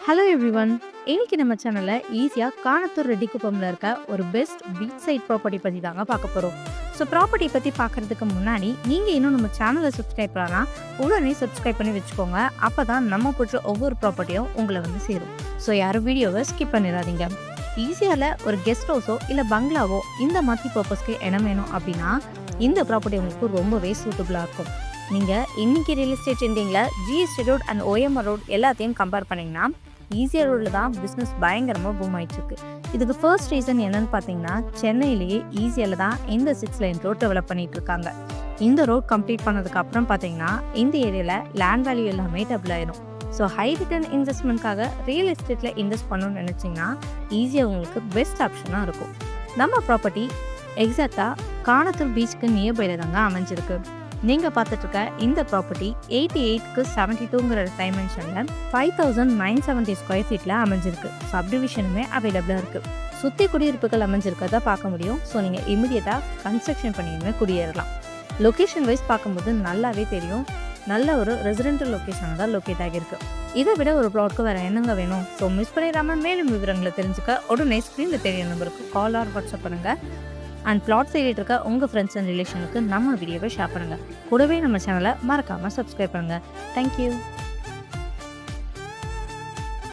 Hello everyone. இன்னைக்கு நம்ம சேனல்ல ஈஸியா காணத்தூர் ரெட்டிக்குப்பம்ல இருக்க ஒரு பெஸ்ட் பீச் சைட் ப்ராப்பர்ட்டி பத்தி தாங்க பார்க்க போறோம். ஸோ ப்ராப்பர்ட்டி பத்தி பார்க்கறதுக்கு முன்னாடி நீங்க இன்னும் நம்ம சேனலை சப்ஸ்கிரைப் பண்ணலாம், உடனே சப்ஸ்கிரைப் பண்ணி வச்சுக்கோங்க. அப்பதான் நம்ம போடுற ஒவ்வொரு ப்ராப்பர்ட்டியும் உங்களை வந்து சேரும். ஸோ யாரும் வீடியோவை ஸ்கிப் பண்ணிடாதீங்க. ஈஸியால ஒரு கெஸ்ட் ஹவுஸோ இல்லை பங்களாவோ இந்த மாதிரி பர்பஸ்க்கு இடம் வேணும் அப்படின்னா இந்த ப்ராப்பர்ட்டி உங்களுக்கு ரொம்பவே சூட்டபுளாக இருக்கும். நீங்கள் இன்னைக்கு ரியல் எஸ்டேட் இண்டிங்கில் GST road and OMR road எல்லாத்தையும் கம்பேர் பண்ணிங்கன்னா ஈஸியாக ரோடில் தான் பிஸ்னஸ் பயங்கரமாக பூம் ஆயிடுச்சுருக்கு. இதுக்கு ஃபர்ஸ்ட் ரீசன் என்னன்னு பார்த்தீங்கன்னா, சென்னையிலேயே ஈஸியால தான் இந்த 6 லைன் ரோட் டெவலப் பண்ணிட்டு இருக்காங்க. இந்த ரோட் கம்ப்ளீட் பண்ணதுக்கு அப்புறம் பார்த்தீங்கன்னா இந்த ஏரியாவில் லேண்ட் வேல்யூ எல்லாமே டபுள் ஆயிடும். ஸோ ஹை ரிட்டர்ன் இன்வெஸ்ட்மெண்ட்காக ரியல் எஸ்டேட்டில் இன்வெஸ்ட் பண்ணணும்னு நினச்சிங்கன்னா ஈஸியாக உங்களுக்கு பெஸ்ட் ஆப்ஷனாக இருக்கும். நம்ம ப்ராப்பர்ட்டி எக்ஸாக்டாக காணத்தூர் பீச்சுக்கு நியர்பைல தாங்க அமைஞ்சிருக்கு. நீங்கள் பார்த்துட்டு இருக்க இந்த ப்ராப்பர்ட்டி 88க்கு 72ங்கிற டைமென்ஷனில் 5970 ஸ்கொயர் ஃபீட்டில் அமைஞ்சிருக்கு. சப்டிவிஷனுமே அவைலபிளாக இருக்குது. சுற்றி குடியிருப்புகள் அமைஞ்சிருக்கிறத பார்க்க முடியும். ஸோ நீங்கள் இமீடியட்டாக கன்ஸ்ட்ரக்ஷன் பண்ணியுமே குடியேறலாம். லொக்கேஷன் வைஸ் பார்க்கும்போது நல்லாவே தெரியும், நல்ல ஒரு ரெசிடென்டல் லொக்கேஷனாக தான் லொக்கேட் ஆகியிருக்கு. இதை விட ஒரு ப்ளாட்க்கு வேறு என்னங்க வேணும்? ஸோ மிஸ் பண்ணிடாமல் மேலும் விவரங்களை தெரிஞ்சுக்க உடனே ஸ்க்ரீனில் தெரிய நம்பருக்கு கால் ஆர் வாட்ஸ்அப் பண்ணுங்கள். அண்ட் பிளாட் சைடில் இருக்க உங்கள் ஃப்ரெண்ட்ஸ் அண்ட் ரிலேஷனுக்கு நம்ம வீடியோவை ஷேர் பண்ணுங்கள். கூடவே நம்ம சேனலை மறக்காமல் சப்ஸ்கிரைப் பண்ணுங்கள். தேங்க்யூ.